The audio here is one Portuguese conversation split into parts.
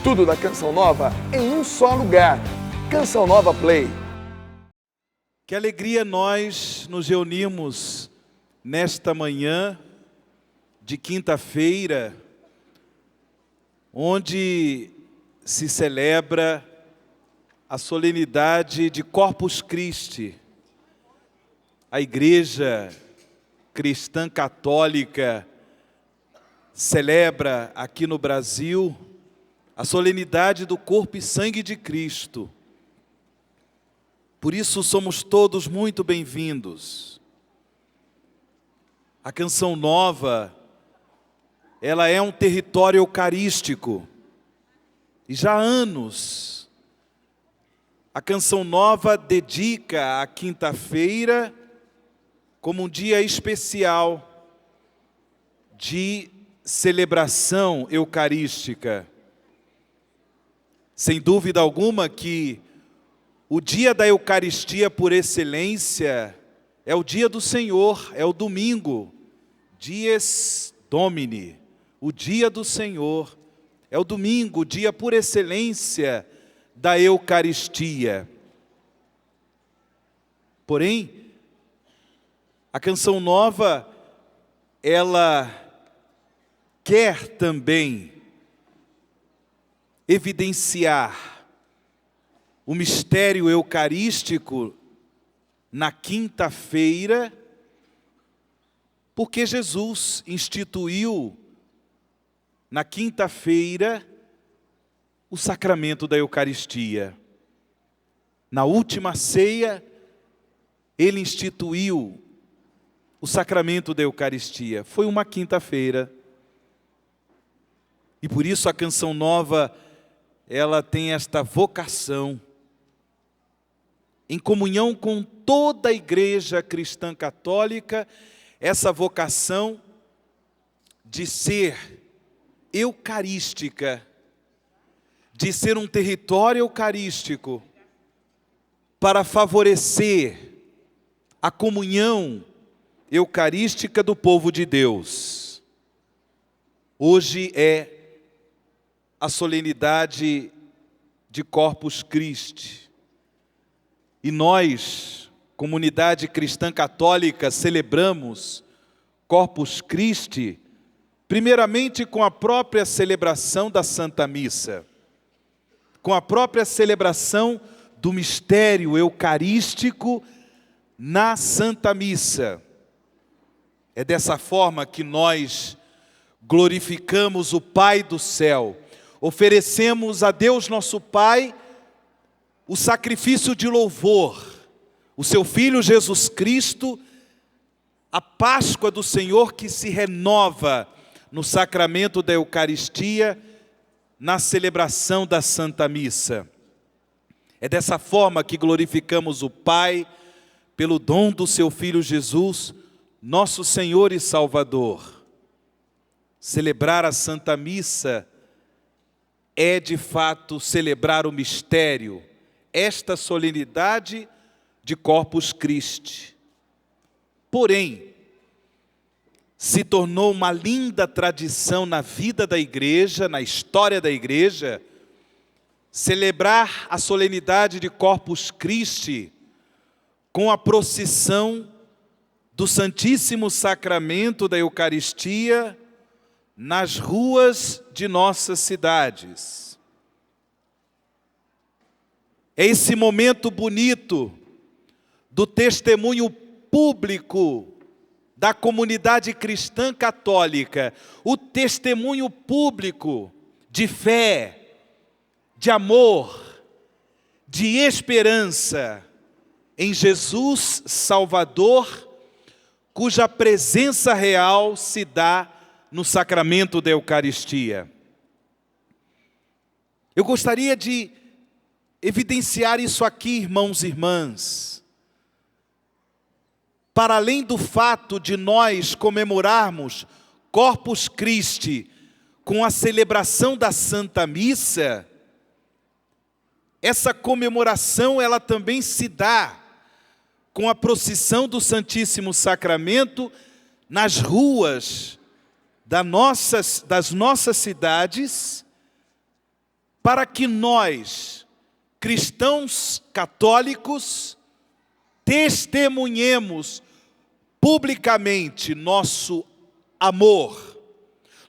Tudo da Canção Nova em um só lugar. Canção Nova Play. Que alegria nós nos reunimos nesta manhã de quinta-feira, onde se celebra a solenidade de Corpus Christi. A Igreja Cristã Católica celebra aqui no Brasil a solenidade do corpo e sangue de Cristo. Por isso somos todos muito bem-vindos. A Canção Nova, ela é um território eucarístico. E já há anos, a Canção Nova dedica a quinta-feira como um dia especial de celebração eucarística. Sem dúvida alguma que o dia da Eucaristia por excelência é o dia do Senhor, é o domingo, Dies Domini, o dia do Senhor, é o domingo, o dia por excelência da Eucaristia. Porém, a Canção Nova, ela quer também evidenciar o mistério eucarístico na quinta-feira, porque Jesus instituiu na quinta-feira o sacramento da Eucaristia. Na última ceia, Ele instituiu o sacramento da Eucaristia. Foi uma quinta-feira. E por isso a Canção Nova, ela tem esta vocação, em comunhão com toda a Igreja Cristã Católica, essa vocação de ser eucarística, de ser um território eucarístico, para favorecer a comunhão eucarística do povo de Deus. Hoje é a solenidade de Corpus Christi. E nós, comunidade cristã católica, celebramos Corpus Christi, primeiramente com a própria celebração da Santa Missa, com a própria celebração do mistério eucarístico na Santa Missa. É dessa forma que nós glorificamos o Pai do céu, oferecemos a Deus nosso Pai o sacrifício de louvor, o seu Filho Jesus Cristo, a Páscoa do Senhor que se renova no sacramento da Eucaristia, na celebração da Santa Missa. É dessa forma que glorificamos o Pai pelo dom do seu Filho Jesus, nosso Senhor e Salvador. Celebrar a Santa Missa é de fato celebrar o mistério, esta solenidade de Corpus Christi. Porém, se tornou uma linda tradição na vida da igreja, na história da igreja, celebrar a solenidade de Corpus Christi com a procissão do Santíssimo Sacramento da Eucaristia nas ruas de nossas cidades. É esse momento bonito do testemunho público da comunidade cristã católica, o testemunho público de fé, de amor, de esperança em Jesus Salvador, cuja presença real se dá no sacramento da Eucaristia. Eu gostaria de evidenciar isso aqui, irmãos e irmãs. Para além do fato de nós comemorarmos Corpus Christi com a celebração da Santa Missa, essa comemoração ela também se dá com a procissão do Santíssimo Sacramento nas ruas das nossas cidades, para que nós, cristãos católicos, testemunhemos publicamente nosso amor,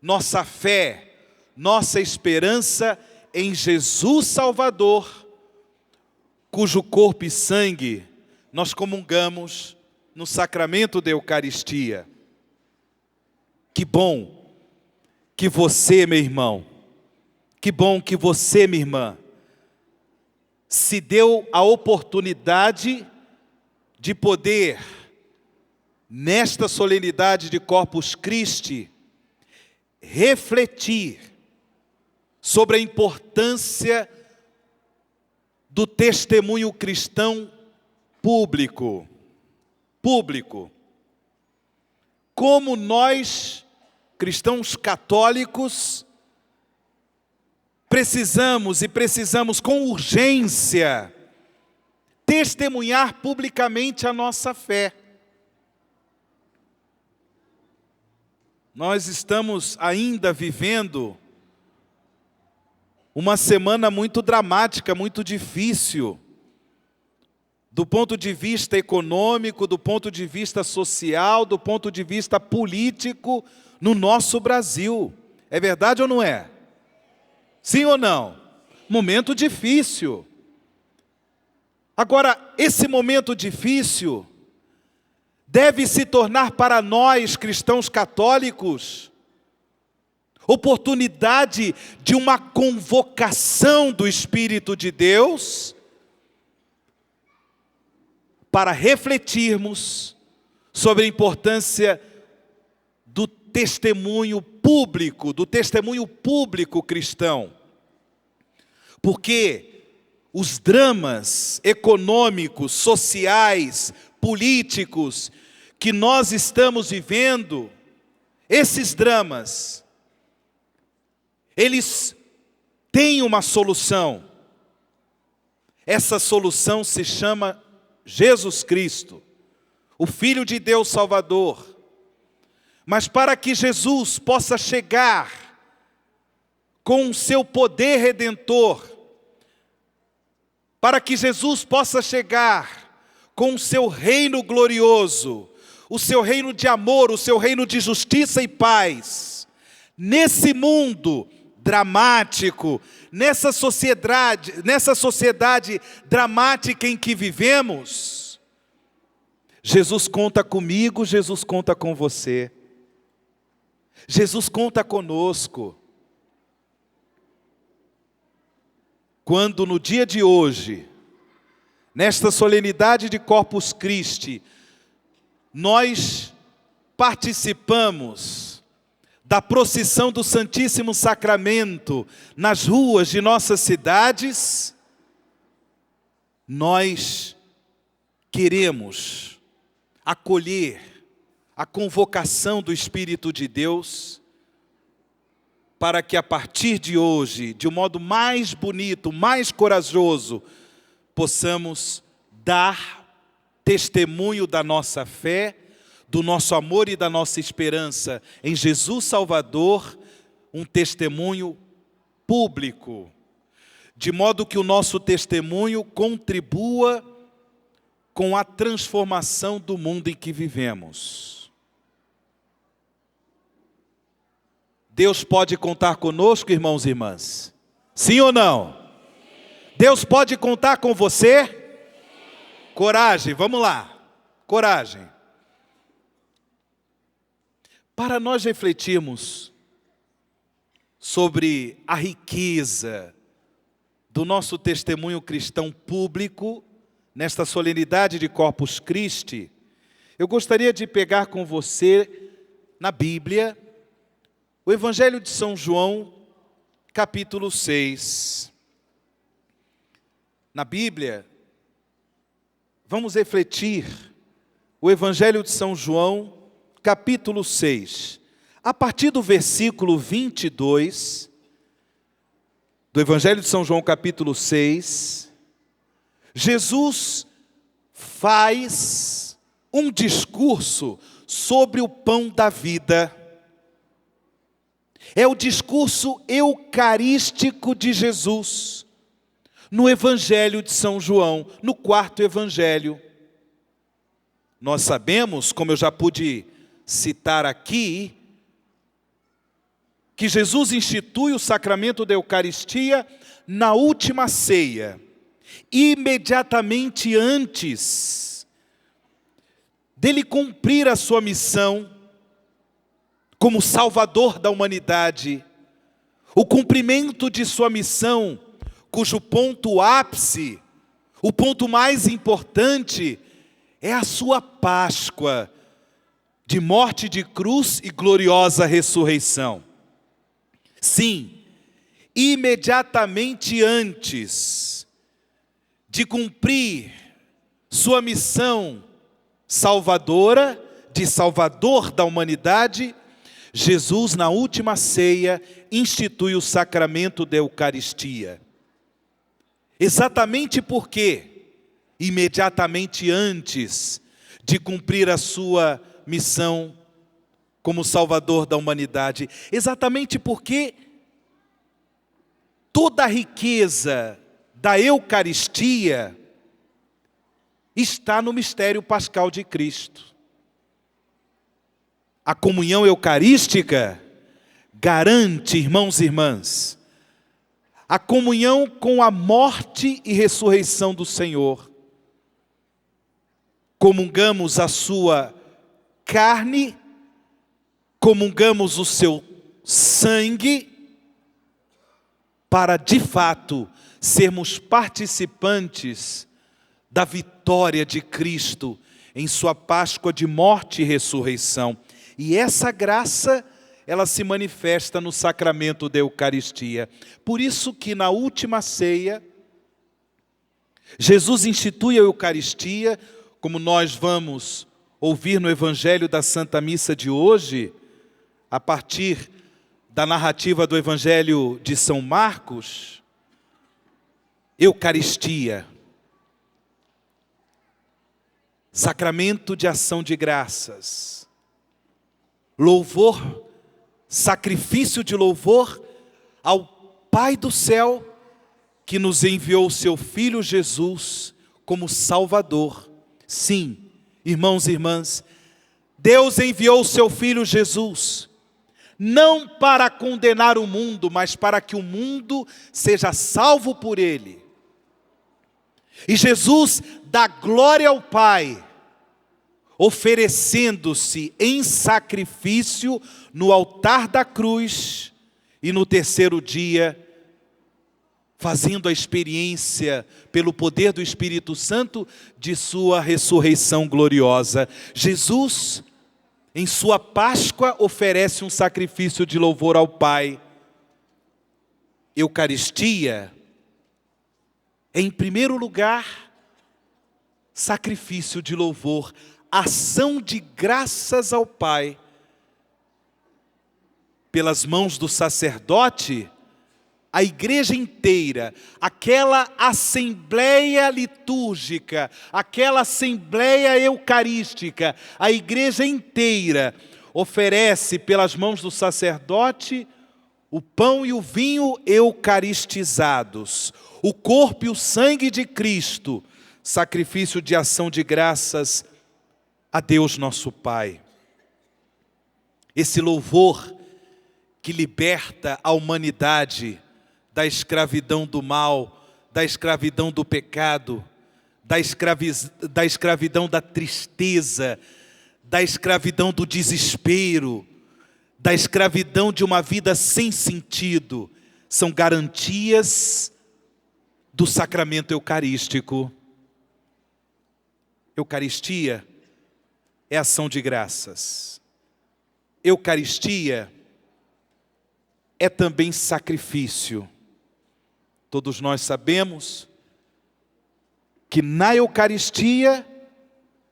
nossa fé, nossa esperança em Jesus Salvador, cujo corpo e sangue nós comungamos no sacramento da Eucaristia. Que bom que você, meu irmão, que bom que você, minha irmã, se deu a oportunidade de poder, nesta solenidade de Corpus Christi, refletir sobre a importância do testemunho cristão público. Como nós, cristãos católicos, precisamos com urgência testemunhar publicamente a nossa fé. Nós estamos ainda vivendo uma semana muito dramática, muito difícil, do ponto de vista econômico, do ponto de vista social, do ponto de vista político, no nosso Brasil. É verdade ou não é? Sim ou não? Momento difícil. Agora, esse momento difícil deve se tornar para nós, cristãos católicos, oportunidade de uma convocação do Espírito de Deus para refletirmos sobre a importância do testemunho público cristão. Porque os dramas econômicos, sociais, políticos que nós estamos vivendo, esses dramas, eles têm uma solução. Essa solução se chama Jesus Cristo, o Filho de Deus Salvador. Mas para que Jesus possa chegar com o seu poder redentor, para que Jesus possa chegar com o seu reino glorioso, o seu reino de amor, o seu reino de justiça e paz, nesse mundo dramático, nessa sociedade dramática em que vivemos, Jesus conta comigo, Jesus conta com você, Jesus conta conosco. Quando no dia de hoje, nesta solenidade de Corpus Christi, nós participamos da procissão do Santíssimo Sacramento nas ruas de nossas cidades, nós queremos acolher a convocação do Espírito de Deus para que a partir de hoje, de um modo mais bonito, mais corajoso, possamos dar testemunho da nossa fé, do nosso amor e da nossa esperança em Jesus Salvador, um testemunho público, de modo que o nosso testemunho contribua com a transformação do mundo em que vivemos. Deus pode contar conosco, irmãos e irmãs? Sim ou não? Deus pode contar com você? Coragem, vamos lá. Coragem. Para nós refletirmos sobre a riqueza do nosso testemunho cristão público, nesta solenidade de Corpus Christi, eu gostaria de pegar com você na Bíblia o Evangelho de São João, capítulo 6. Na Bíblia, vamos refletir o Evangelho de São João, capítulo 6. A partir do versículo 22, do Evangelho de São João, capítulo 6, Jesus faz um discurso sobre o pão da vida. É o discurso eucarístico de Jesus, no Evangelho de São João, no 4º Evangelho. Nós sabemos, como eu já pude citar aqui, que Jesus institui o sacramento da Eucaristia na última ceia, imediatamente antes dele cumprir a sua missão como Salvador da humanidade, o cumprimento de sua missão, cujo ponto ápice, o ponto mais importante, é a sua Páscoa, de morte de cruz e gloriosa ressurreição. Sim, imediatamente antes de cumprir sua missão salvadora, de Salvador da humanidade, Jesus, na última ceia, institui o sacramento da Eucaristia. Exatamente porque, imediatamente antes de cumprir a sua missão como Salvador da humanidade, exatamente porque toda a riqueza da Eucaristia está no mistério pascal de Cristo. A comunhão eucarística garante, irmãos e irmãs, a comunhão com a morte e ressurreição do Senhor. Comungamos a sua carne, comungamos o seu sangue, para de fato sermos participantes da vitória de Cristo em sua Páscoa de morte e ressurreição. E essa graça, ela se manifesta no sacramento da Eucaristia. Por isso que na última ceia, Jesus institui a Eucaristia, como nós vamos ouvir no Evangelho da Santa Missa de hoje, a partir da narrativa do Evangelho de São Marcos. Eucaristia, sacramento de ação de graças, louvor, sacrifício de louvor ao Pai do céu, que nos enviou o seu Filho Jesus como Salvador. Sim, irmãos e irmãs, Deus enviou o seu Filho Jesus, não para condenar o mundo, mas para que o mundo seja salvo por Ele. E Jesus dá glória ao Pai, oferecendo-se em sacrifício no altar da cruz, e no terceiro dia, fazendo a experiência, pelo poder do Espírito Santo, de sua ressurreição gloriosa. Jesus, em sua Páscoa, oferece um sacrifício de louvor ao Pai. Eucaristia é, em primeiro lugar, sacrifício de louvor, ação de graças ao Pai. Pelas mãos do sacerdote, a igreja inteira, aquela assembleia litúrgica, aquela assembleia eucarística, a igreja inteira oferece pelas mãos do sacerdote o pão e o vinho eucaristizados, o corpo e o sangue de Cristo, sacrifício de ação de graças a Deus nosso Pai. Esse louvor que liberta a humanidade da escravidão do mal, da escravidão do pecado, da escravidão da tristeza, da escravidão do desespero, da escravidão de uma vida sem sentido, são garantias do sacramento eucarístico. Eucaristia é ação de graças. Eucaristia é também sacrifício. Todos nós sabemos que na Eucaristia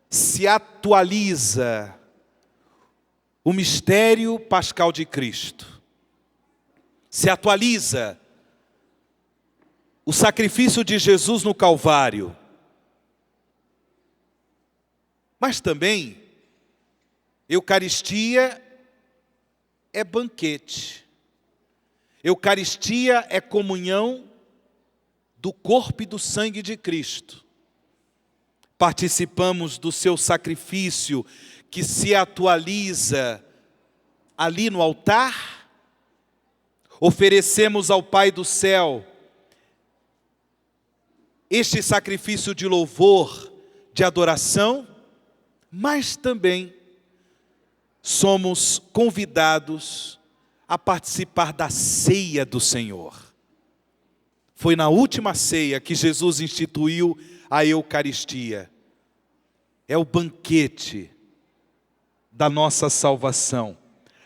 se atualiza o mistério pascal de Cristo. Se atualiza o sacrifício de Jesus no Calvário. Mas também, Eucaristia é banquete. Eucaristia é comunhão do corpo e do sangue de Cristo. Participamos do seu sacrifício que se atualiza ali no altar. Oferecemos ao Pai do céu este sacrifício de louvor, de adoração, mas também somos convidados a participar da ceia do Senhor. Foi na última ceia que Jesus instituiu a Eucaristia. É o banquete da nossa salvação,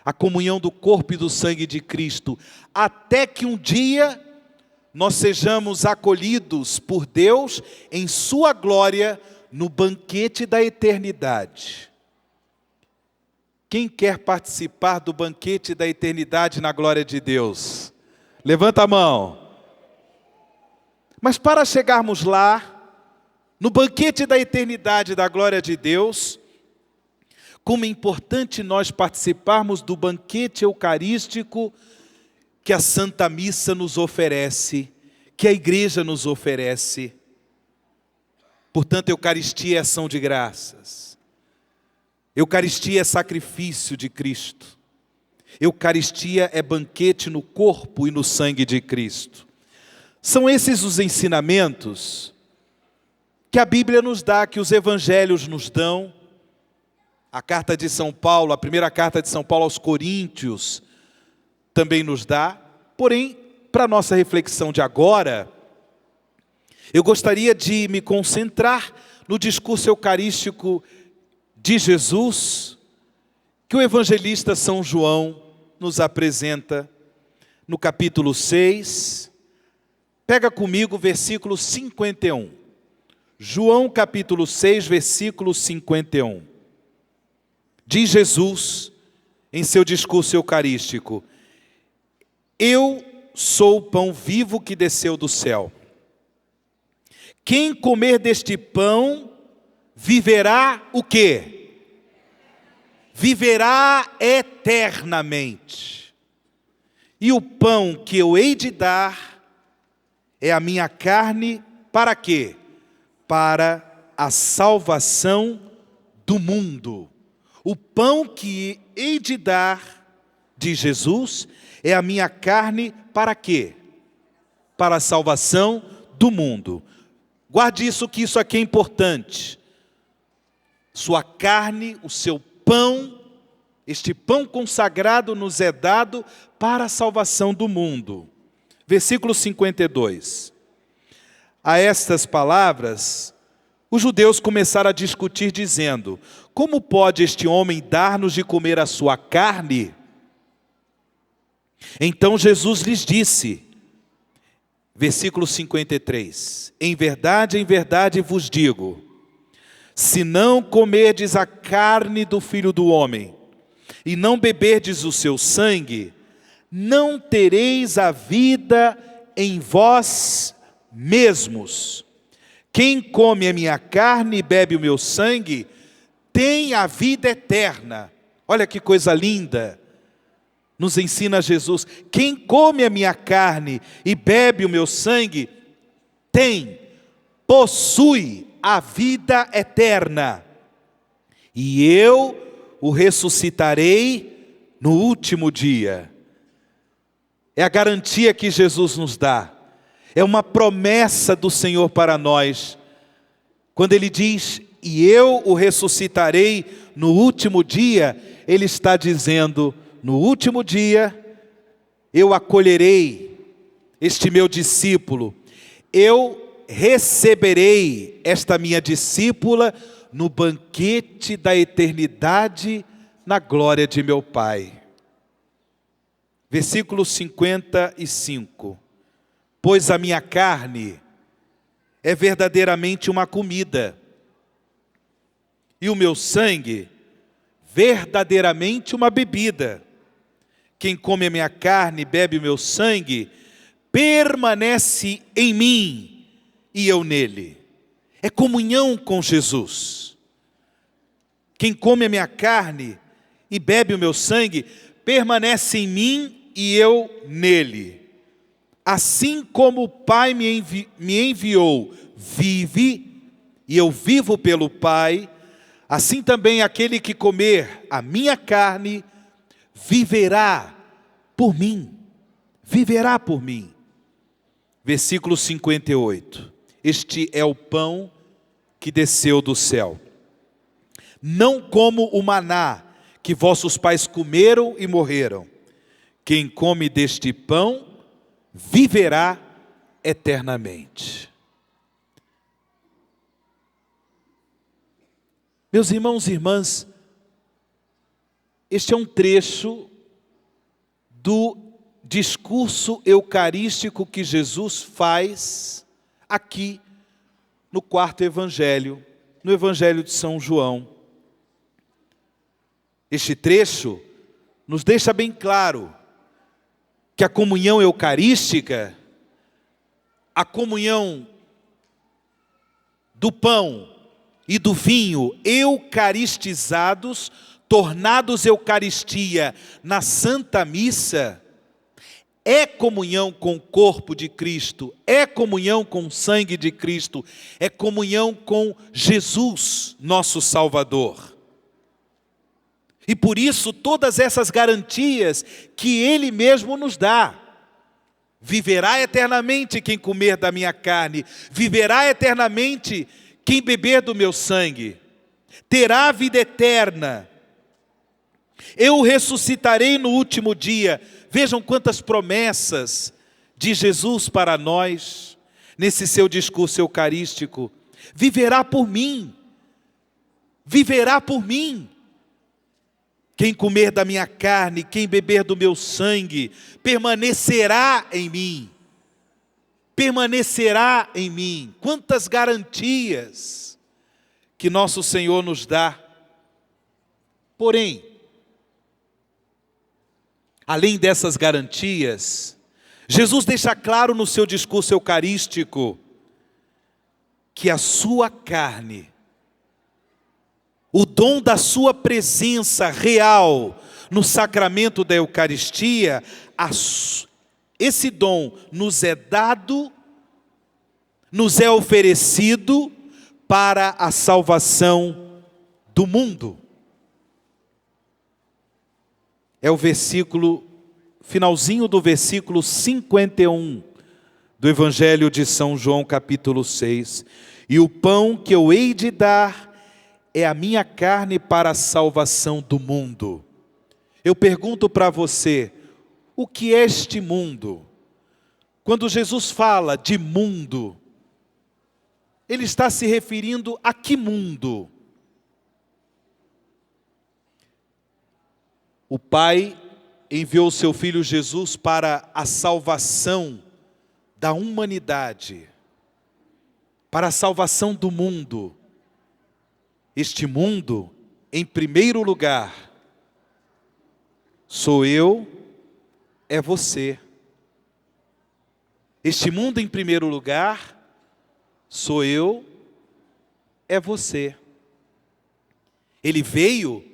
a comunhão do corpo e do sangue de Cristo, até que um dia nós sejamos acolhidos por Deus em sua glória no banquete da eternidade. Quem quer participar do banquete da eternidade na glória de Deus? Levanta a mão. Mas para chegarmos lá, no banquete da eternidade da glória de Deus, como é importante nós participarmos do banquete eucarístico que a Santa Missa nos oferece, que a Igreja nos oferece. Portanto, Eucaristia é ação de graças. Eucaristia é sacrifício de Cristo. Eucaristia é banquete no corpo e no sangue de Cristo. São esses os ensinamentos que a Bíblia nos dá, que os Evangelhos nos dão. A carta de São Paulo, a primeira carta de São Paulo aos Coríntios, também nos dá. Porém, para a nossa reflexão de agora, eu gostaria de me concentrar no discurso eucarístico de Jesus, que o evangelista São João nos apresenta no capítulo 6. Pega comigo o versículo 51. João capítulo 6, versículo 51. Diz Jesus, em seu discurso eucarístico: eu sou o pão vivo que desceu do céu. Quem comer deste pão viverá o quê? Viverá eternamente. E o pão que eu hei de dar é a minha carne, para quê? Para a salvação do mundo. O pão que hei de dar, diz Jesus, é a minha carne, para quê? Para a salvação do mundo. Guarde isso, que isso aqui é importante. Sua carne, o seu pão, este pão consagrado nos é dado para a salvação do mundo. Versículo 52. A estas palavras, os judeus começaram a discutir, dizendo: como pode este homem dar-nos de comer a sua carne? Então Jesus lhes disse, versículo 53, em verdade vos digo, se não comerdes a carne do Filho do Homem, e não beberdes o seu sangue, não tereis a vida em vós mesmos. Quem come a minha carne e bebe o meu sangue, tem a vida eterna. Olha que coisa linda, nos ensina Jesus. Quem come a minha carne e bebe o meu sangue, possui a vida eterna, e eu o ressuscitarei no último dia. É a garantia que Jesus nos dá, é uma promessa do Senhor para nós, quando Ele diz, e eu o ressuscitarei no último dia, Ele está dizendo, no último dia, eu acolherei este meu discípulo, eu receberei esta minha discípula no banquete da eternidade, na glória de meu Pai. Versículo 55. Pois a minha carne é verdadeiramente uma comida, e o meu sangue verdadeiramente uma bebida. Quem come a minha carne e bebe o meu sangue, permanece em mim, e eu nele. É comunhão com Jesus. Quem come a minha carne e bebe o meu sangue, permanece em mim e eu nele. Assim como o Pai me enviou, vive, e eu vivo pelo Pai, assim também aquele que comer a minha carne, viverá por mim. Viverá por mim. Versículo 58. Este é o pão que desceu do céu. Não como o maná que vossos pais comeram e morreram. Quem come deste pão viverá eternamente. Meus irmãos e irmãs, este é um trecho do discurso eucarístico que Jesus faz aqui no quarto evangelho, no Evangelho de São João. Este trecho nos deixa bem claro que a comunhão eucarística, a comunhão do pão e do vinho eucaristizados, tornados Eucaristia na Santa Missa, é comunhão com o corpo de Cristo, é comunhão com o sangue de Cristo, é comunhão com Jesus, nosso Salvador. E por isso todas essas garantias que Ele mesmo nos dá. Viverá eternamente quem comer da minha carne, viverá eternamente quem beber do meu sangue, terá vida eterna. Eu o ressuscitarei no último dia. Vejam quantas promessas de Jesus para nós, nesse seu discurso eucarístico. Viverá por mim, viverá por mim. Quem comer da minha carne, quem beber do meu sangue, permanecerá em mim. Permanecerá em mim. Quantas garantias que nosso Senhor nos dá. Porém, além dessas garantias, Jesus deixa claro no seu discurso eucarístico que a sua carne, o dom da sua presença real no sacramento da Eucaristia, esse dom nos é dado, nos é oferecido para a salvação do mundo. É o versículo, finalzinho do versículo 51 do Evangelho de São João, capítulo 6. E o pão que eu hei de dar é a minha carne para a salvação do mundo. Eu pergunto para você, o que é este mundo? Quando Jesus fala de mundo, Ele está se referindo a que mundo? O Pai enviou o seu Filho Jesus para a salvação da humanidade, para a salvação do mundo. Este mundo, em primeiro lugar, sou eu, é você. Este mundo, em primeiro lugar, sou eu, é você. Ele veio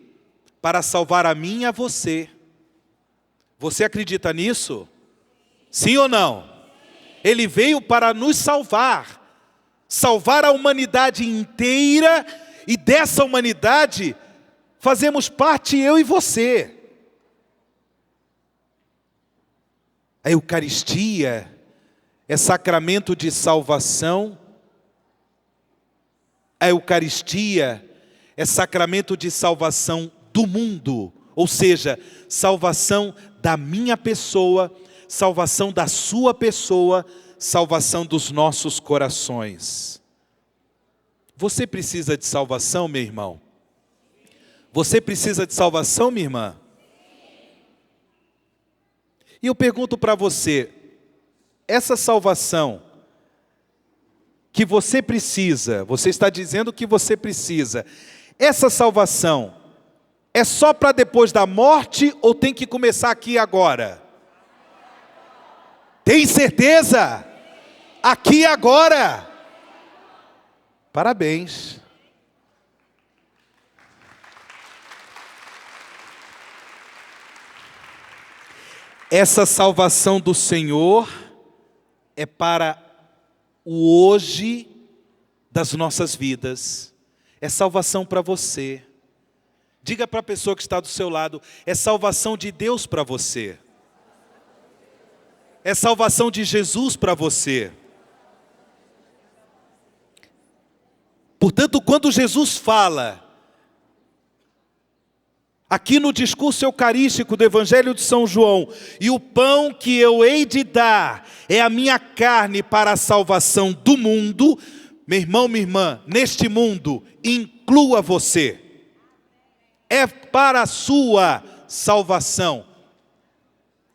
para salvar a mim e a você. Você acredita nisso? Sim ou não? Ele veio para nos salvar, salvar a humanidade inteira. E dessa humanidade, fazemos parte eu e você. A Eucaristia é sacramento de salvação. A Eucaristia é sacramento de salvação do mundo. Ou seja, salvação da minha pessoa, salvação da sua pessoa, salvação dos nossos corações. Você precisa de salvação, meu irmão? Você precisa de salvação, minha irmã? E eu pergunto para você, essa salvação que você precisa, você está dizendo que você precisa, essa salvação é só para depois da morte ou tem que começar aqui agora? Tem certeza? Aqui e agora? Parabéns. Essa salvação do Senhor é para o hoje das nossas vidas. É salvação para você. Diga para a pessoa que está do seu lado, é salvação de Deus para você. É salvação de Jesus para você. Portanto, quando Jesus fala, aqui no discurso eucarístico do Evangelho de São João, e o pão que eu hei de dar é a minha carne para a salvação do mundo, meu irmão, minha irmã, neste mundo, inclua você. É para a sua salvação.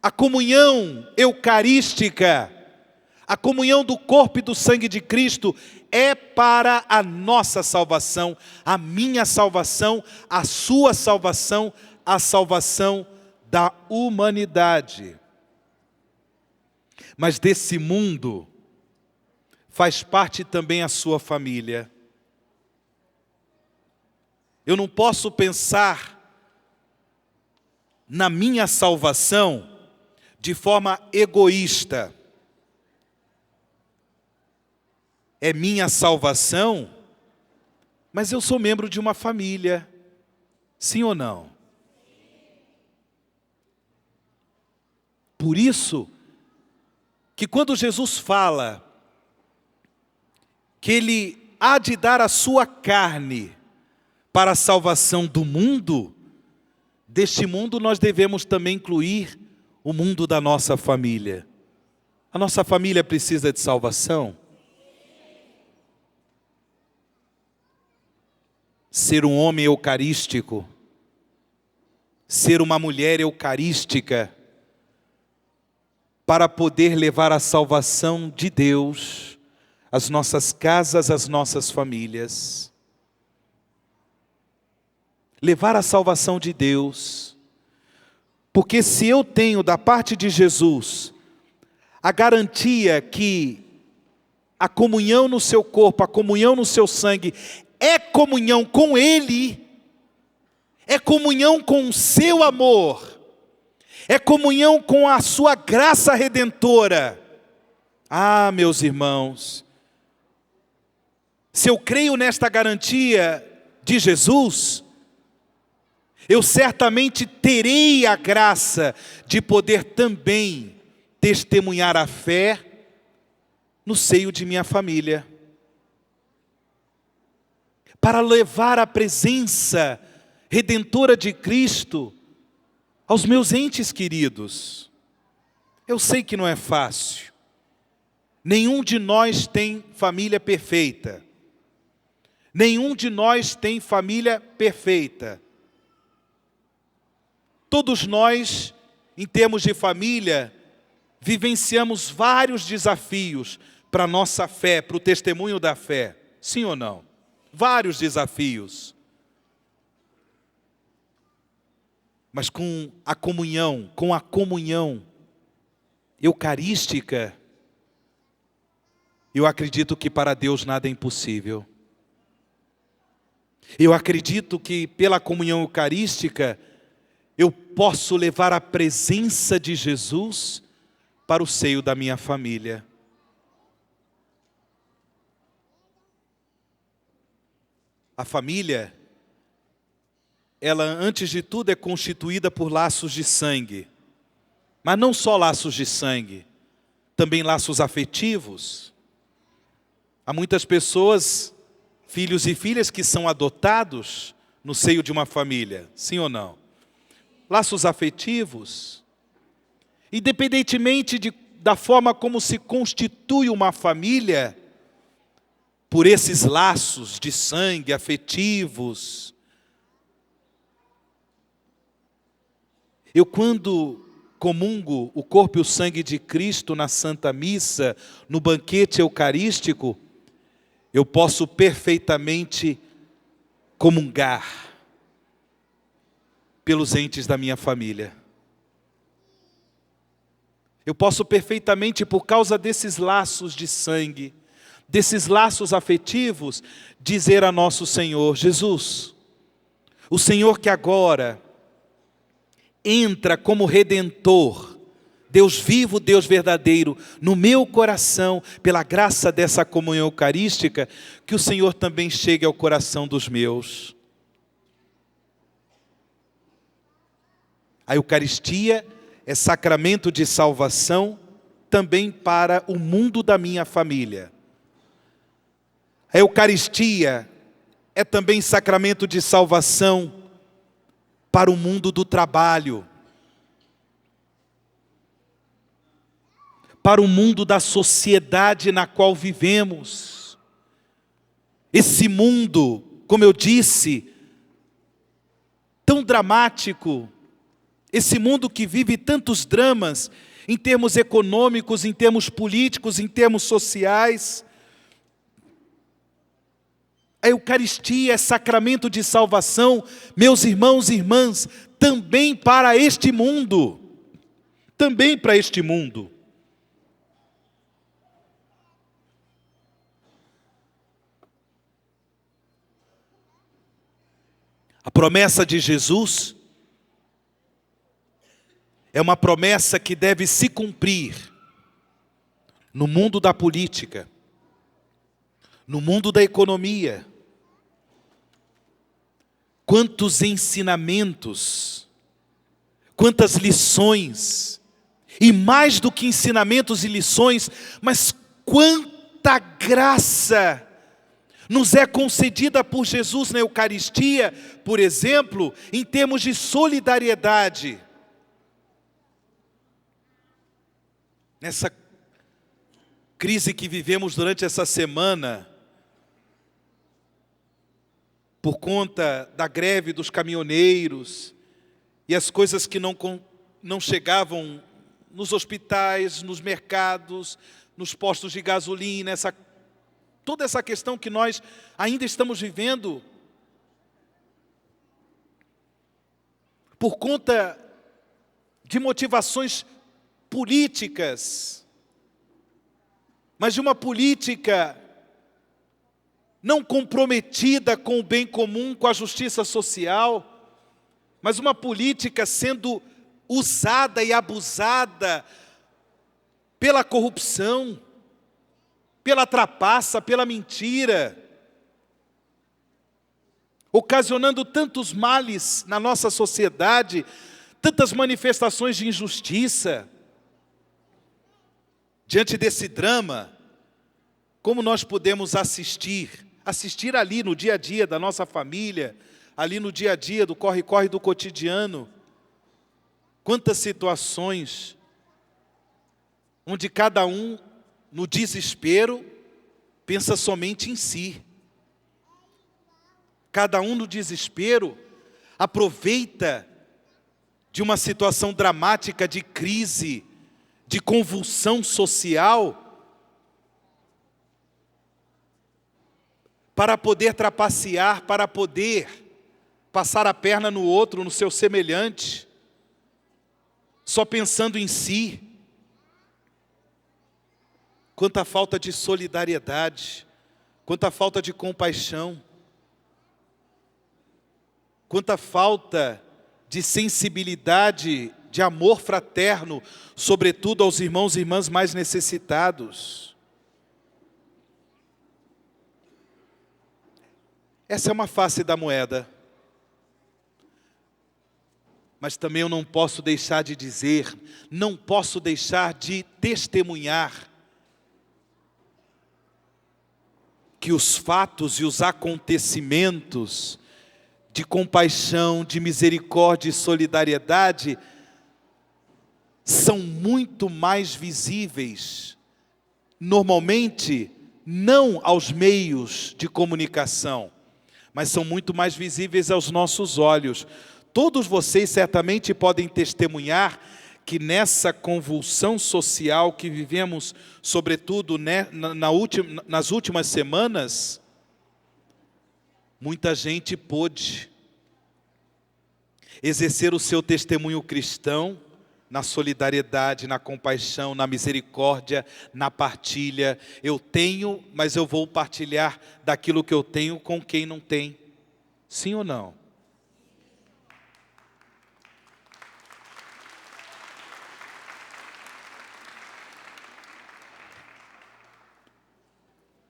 A comunhão eucarística, a comunhão do corpo e do sangue de Cristo é para a nossa salvação, a minha salvação, a sua salvação, a salvação da humanidade. Mas desse mundo faz parte também a sua família. Eu não posso pensar na minha salvação de forma egoísta. É minha salvação, mas eu sou membro de uma família. Sim ou não? Por isso, que quando Jesus fala que Ele há de dar a sua carne para a salvação do mundo, deste mundo nós devemos também incluir o mundo da nossa família. A nossa família precisa de salvação? Ser um homem eucarístico, ser uma mulher eucarística, para poder levar a salvação de Deus às nossas casas, às nossas famílias. Levar a salvação de Deus, porque se eu tenho da parte de Jesus a garantia que a comunhão no seu corpo, a comunhão no seu sangue, é comunhão com Ele, é comunhão com o seu amor, é comunhão com a sua graça redentora. Ah, meus irmãos, se eu creio nesta garantia de Jesus, eu certamente terei a graça de poder também testemunhar a fé no seio de minha família. Para levar a presença redentora de Cristo aos meus entes queridos. Eu sei que não é fácil. Nenhum de nós tem família perfeita. Nenhum de nós tem família perfeita. Todos nós, em termos de família, vivenciamos vários desafios para a nossa fé, para o testemunho da fé. Sim ou não? Vários desafios. Mas com a comunhão eucarística, eu acredito que para Deus nada é impossível. Eu acredito que pela comunhão eucarística, eu posso levar a presença de Jesus para o seio da minha família. A família, ela antes de tudo é constituída por laços de sangue. Mas não só laços de sangue, também laços afetivos. Há muitas pessoas, filhos e filhas que são adotados no seio de uma família, sim ou não? Laços afetivos. Independentemente da forma como se constitui uma família, por esses laços de sangue afetivos. Eu, quando comungo o corpo e o sangue de Cristo na Santa Missa, no banquete eucarístico, eu posso perfeitamente comungar pelos entes da minha família. Eu posso perfeitamente, por causa desses laços de sangue, desses laços afetivos, dizer a nosso Senhor, Jesus, o Senhor que agora entra como Redentor Deus vivo, Deus verdadeiro, no meu coração, pela graça dessa comunhão eucarística, que o Senhor também chegue ao coração dos meus. A Eucaristia é sacramento de salvação também para o mundo da minha família. A Eucaristia é também sacramento de salvação para o mundo do trabalho, para o mundo da sociedade na qual vivemos. Esse mundo, como eu disse, tão dramático, esse mundo que vive tantos dramas, em termos econômicos, em termos políticos, em termos sociais. A Eucaristia é sacramento de salvação, meus irmãos e irmãs, também para este mundo. Também para este mundo. A promessa de Jesus é uma promessa que deve se cumprir no mundo da política, no mundo da economia. Quantos ensinamentos, quantas lições, e mais do que ensinamentos e lições, mas quanta graça nos é concedida por Jesus na Eucaristia, por exemplo, em termos de solidariedade. Nessa crise que vivemos durante essa semana, por conta da greve dos caminhoneiros, e as coisas que não chegavam nos hospitais, nos mercados, nos postos de gasolina, toda essa questão que nós ainda estamos vivendo, por conta de motivações políticas, mas de uma política não comprometida com o bem comum, com a justiça social, mas uma política sendo usada e abusada pela corrupção, pela trapaça, pela mentira, ocasionando tantos males na nossa sociedade, tantas manifestações de injustiça. Diante desse drama, como nós podemos assistir ali no dia a dia da nossa família, ali no dia a dia do corre-corre do cotidiano, quantas situações onde cada um, no desespero, pensa somente em si. Cada um no desespero aproveita de uma situação dramática de crise, de convulsão social, para poder trapacear, para poder passar a perna no outro, no seu semelhante, só pensando em si. Quanta falta de solidariedade, quanta falta de compaixão, quanta falta de sensibilidade, de amor fraterno, sobretudo aos irmãos e irmãs mais necessitados. Essa é uma face da moeda. Mas também eu não posso deixar de dizer, não posso deixar de testemunhar que os fatos e os acontecimentos de compaixão, de misericórdia e solidariedade são muito mais visíveis, normalmente não aos meios de comunicação, mas são muito mais visíveis aos nossos olhos. Todos vocês certamente podem testemunhar que nessa convulsão social que vivemos, sobretudo nas últimas semanas, muita gente pôde exercer o seu testemunho cristão na solidariedade, na compaixão, na misericórdia, na partilha. Eu tenho, mas eu vou partilhar daquilo que eu tenho com quem não tem. Sim ou não?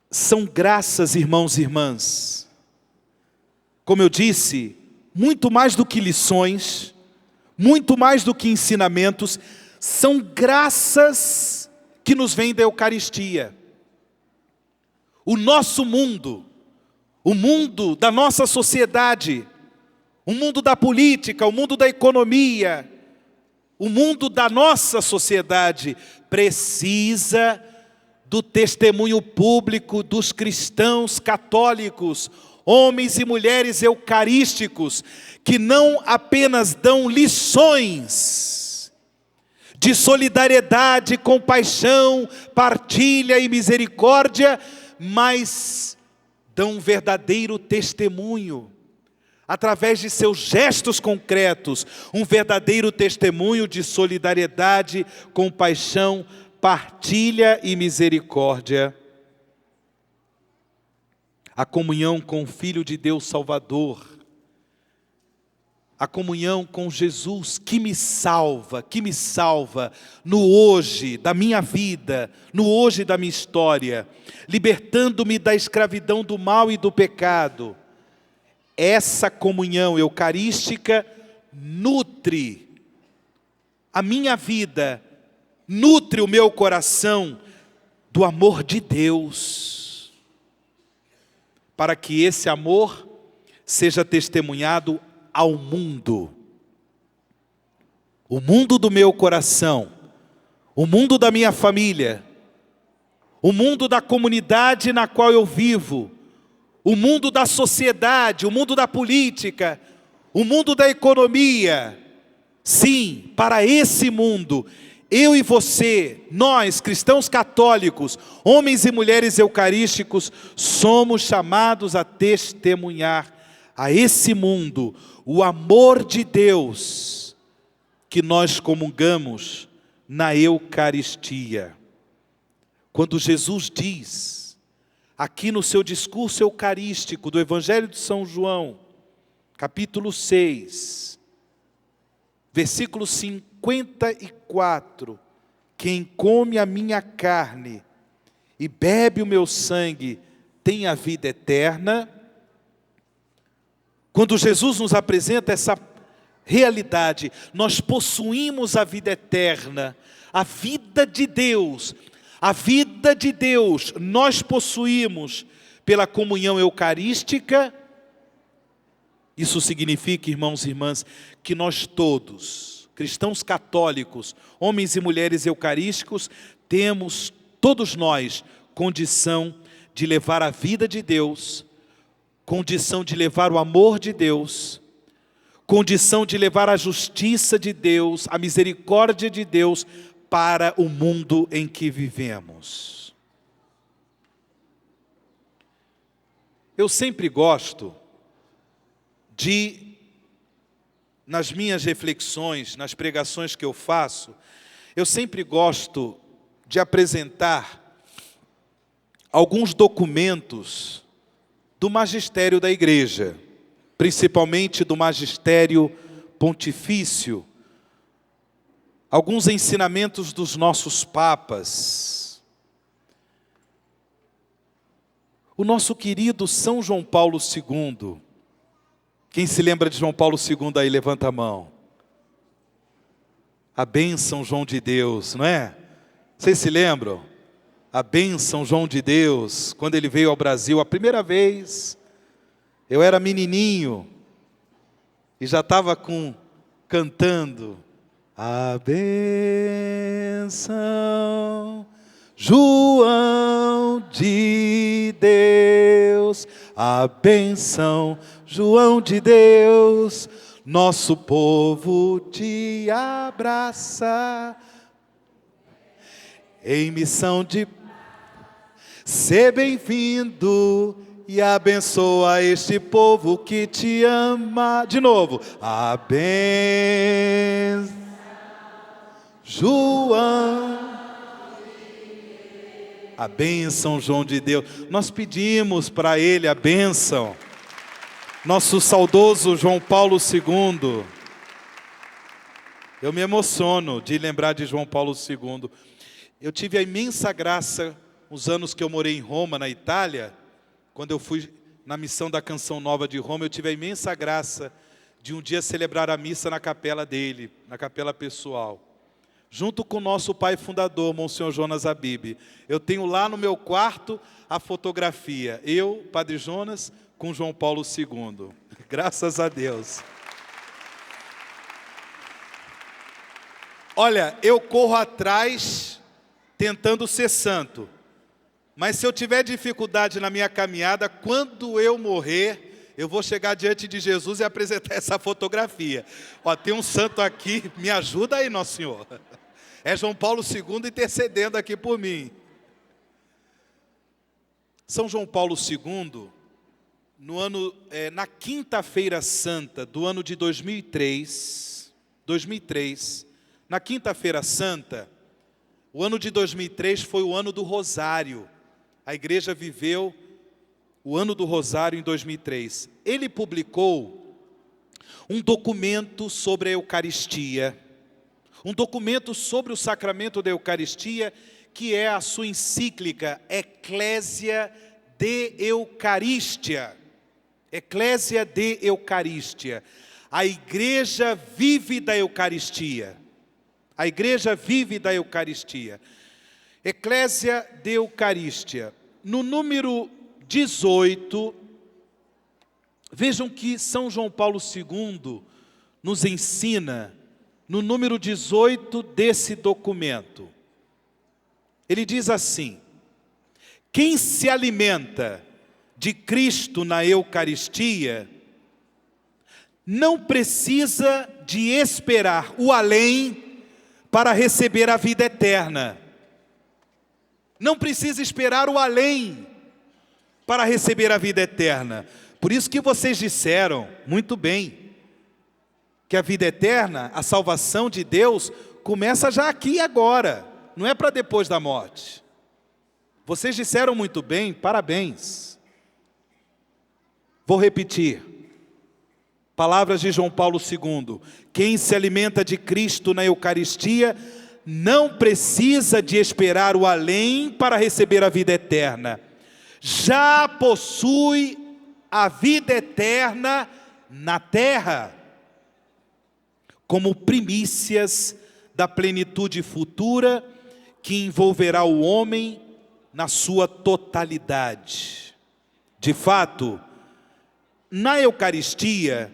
são graças, irmãos e irmãs. Como eu disse, muito mais do que lições, muito mais do que ensinamentos, são graças que nos vêm da Eucaristia. O nosso mundo, o mundo da nossa sociedade, o mundo da política, o mundo da economia, o mundo da nossa sociedade precisa do testemunho público dos cristãos católicos, homens e mulheres eucarísticos, que não apenas dão lições de solidariedade, compaixão, partilha e misericórdia, mas dão um verdadeiro testemunho, através de seus gestos concretos, um verdadeiro testemunho de solidariedade, compaixão, partilha e misericórdia. A comunhão com o Filho de Deus Salvador, a comunhão com Jesus que me salva no hoje da minha vida, no hoje da minha história, libertando-me da escravidão do mal e do pecado. Essa comunhão eucarística nutre a minha vida, nutre o meu coração do amor de Deus, para que esse amor seja testemunhado ao mundo. O mundo do meu coração, o mundo da minha família, o mundo da comunidade na qual eu vivo, o mundo da sociedade, o mundo da política, o mundo da economia. Sim, para esse mundo, eu e você, nós cristãos católicos, homens e mulheres eucarísticos, somos chamados a testemunhar a esse mundo o amor de Deus que nós comungamos na Eucaristia. Quando Jesus diz, aqui no seu discurso eucarístico do Evangelho de São João, capítulo 6, versículo 54, quem come a minha carne e bebe o meu sangue tem a vida eterna. Quando Jesus nos apresenta essa realidade, nós possuímos a vida eterna, a vida de Deus. A vida de Deus nós possuímos pela comunhão eucarística. Isso significa, irmãos e irmãs, que nós todos, cristãos católicos, homens e mulheres eucarísticos, temos, todos nós, condição de levar a vida de Deus, condição de levar o amor de Deus, condição de levar a justiça de Deus, a misericórdia de Deus para o mundo em que vivemos. Eu sempre gosto de, nas minhas reflexões, nas pregações que eu faço, eu sempre gosto de apresentar alguns documentos do magistério da igreja, principalmente do magistério pontifício, alguns ensinamentos dos nossos papas. O nosso querido São João Paulo II, quem se lembra de João Paulo II aí, levanta a mão. A bênção João de Deus, não é? Vocês se lembram? A bênção João de Deus, quando ele veio ao Brasil a primeira vez, eu era menininho e já estava cantando a bênção João de Deus, a bênção João de Deus, nosso povo te abraça em missão de ser bem-vindo e abençoa este povo que te ama. De novo. A bênção, João. A bênção, João de Deus. Nós pedimos para ele a bênção. Nosso saudoso João Paulo II. Eu me emociono de lembrar de João Paulo II. Eu tive a imensa graça uns anos que eu morei em Roma, na Itália, quando eu fui na missão da Canção Nova de Roma, eu tive a imensa graça de um dia celebrar a missa na capela dele, na capela pessoal, junto com o nosso pai fundador, Monsenhor Jonas Abib. Eu tenho lá no meu quarto a fotografia, eu, Padre Jonas, com João Paulo II. Graças a Deus. Olha, eu corro atrás tentando ser santo, mas se eu tiver dificuldade na minha caminhada, quando eu morrer, eu vou chegar diante de Jesus e apresentar essa fotografia. Ó, tem um santo aqui, me ajuda aí, Nosso Senhor. É João Paulo II intercedendo aqui por mim. São João Paulo II, na quinta-feira santa do ano de 2003, na quinta-feira santa, o ano de 2003 foi o ano do Rosário. A igreja viveu o ano do Rosário em 2003. Ele publicou um documento sobre a Eucaristia, um documento sobre o sacramento da Eucaristia, que é a sua encíclica Ecclesia de Eucaristia. Ecclesia de Eucaristia. A igreja vive da Eucaristia. A igreja vive da Eucaristia. Ecclesia de Eucaristia. No número 18, vejam que São João Paulo II nos ensina, no número 18 desse documento. Ele diz assim: quem se alimenta de Cristo na Eucaristia, não precisa de esperar o além para receber a vida eterna. Não precisa esperar o além para receber a vida eterna. Por isso que vocês disseram, muito bem, que a vida eterna, a salvação de Deus, começa já aqui e agora, não é para depois da morte. Vocês disseram muito bem, parabéns. Vou repetir. Palavras de João Paulo II. Quem se alimenta de Cristo na Eucaristia não precisa de esperar o além para receber a vida eterna. Já possui a vida eterna na terra, como primícias da plenitude futura que envolverá o homem na sua totalidade. De fato, na Eucaristia,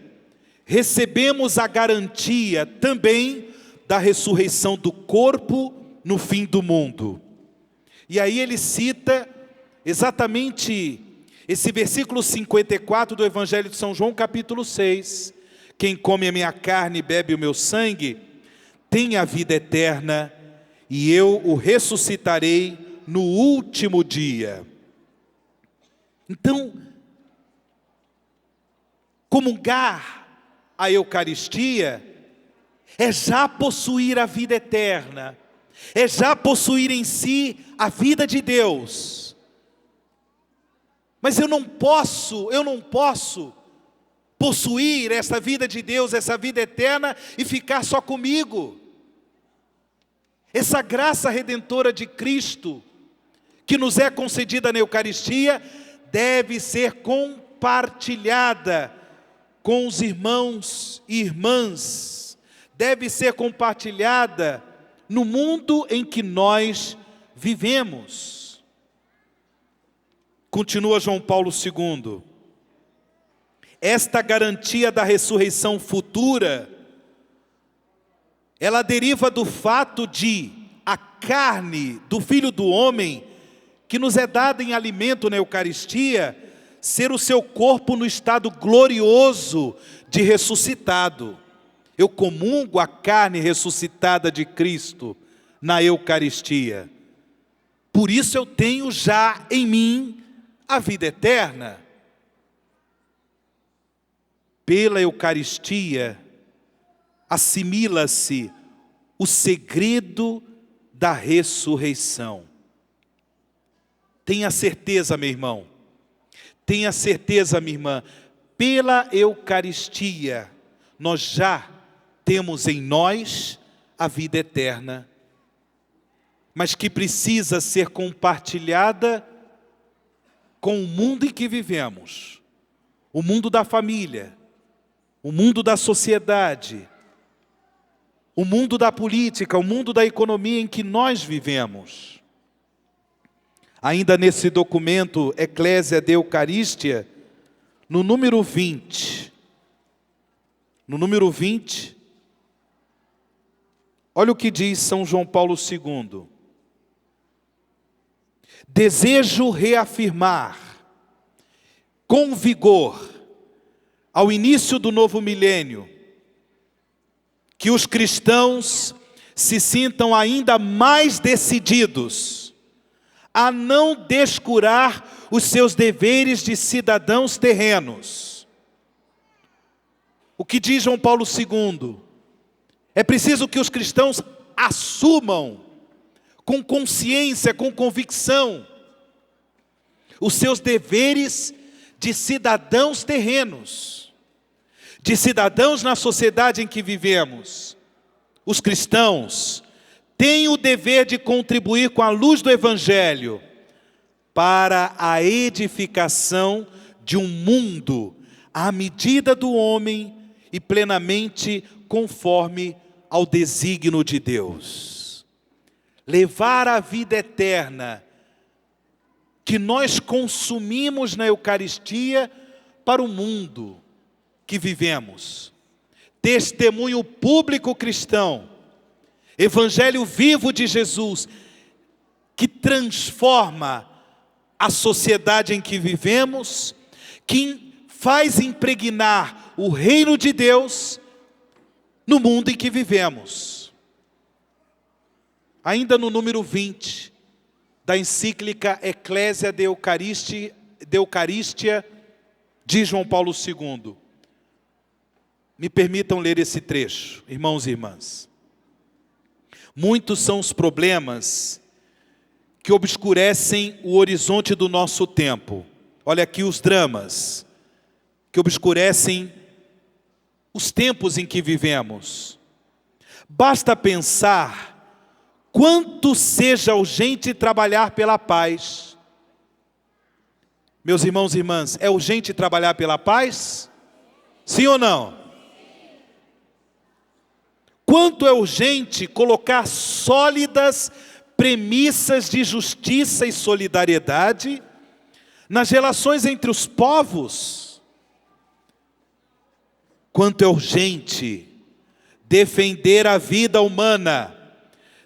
recebemos a garantia também da ressurreição do corpo no fim do mundo. E aí ele cita exatamente esse versículo 54 do Evangelho de São João, capítulo 6. Quem come a minha carne e bebe o meu sangue, tem a vida eterna, e eu o ressuscitarei no último dia. Então, comungar a Eucaristia é já possuir a vida eterna, é já possuir em si a vida de Deus. Mas eu não posso possuir essa vida de Deus, essa vida eterna e ficar só comigo. Essa graça redentora de Cristo, que nos é concedida na Eucaristia, deve ser compartilhada com os irmãos e irmãs, deve ser compartilhada no mundo em que nós vivemos. Continua João Paulo II. Esta garantia da ressurreição futura, ela deriva do fato de a carne do Filho do Homem, que nos é dada em alimento na Eucaristia, ser o seu corpo no estado glorioso de ressuscitado. Eu comungo a carne ressuscitada de Cristo na Eucaristia. Por isso eu tenho já em mim a vida eterna. Pela Eucaristia, assimila-se o segredo da ressurreição. Tenha certeza, meu irmão, tenha certeza, minha irmã, pela Eucaristia, nós já temos em nós a vida eterna. mas que precisa ser compartilhada com o mundo em que vivemos, o mundo da família, o mundo da sociedade, o mundo da política, o mundo da economia em que nós vivemos. Ainda nesse documento Ecclesia de Eucaristia, no número 20, olha o que diz São João Paulo II. Desejo reafirmar com vigor, ao início do novo milênio, que os cristãos se sintam ainda mais decididos a não descurar os seus deveres de cidadãos terrenos. O que diz João Paulo II? É preciso que os cristãos assumam com consciência, com convicção, os seus deveres de cidadãos terrenos, de cidadãos na sociedade em que vivemos. Os cristãos têm o dever de contribuir com a luz do Evangelho para a edificação de um mundo à medida do homem e plenamente conforme ao desígnio de Deus. Levar a vida eterna que nós consumimos na Eucaristia para o mundo que vivemos. Testemunho público cristão, Evangelho vivo de Jesus, que transforma a sociedade em que vivemos, que faz impregnar o reino de Deus no mundo em que vivemos. Ainda no número 20 da encíclica Ecclesia de Eucaristia de João Paulo II. Me permitam ler esse trecho, irmãos e irmãs. Muitos são os problemas que obscurecem o horizonte do nosso tempo. Olha aqui os dramas que obscurecem os tempos em que vivemos. Basta pensar quanto seja urgente trabalhar pela paz. Meus irmãos e irmãs, é urgente trabalhar pela paz? Sim ou não? Quanto é urgente colocar sólidas premissas de justiça e solidariedade nas relações entre os povos? Quanto é urgente defender a vida humana,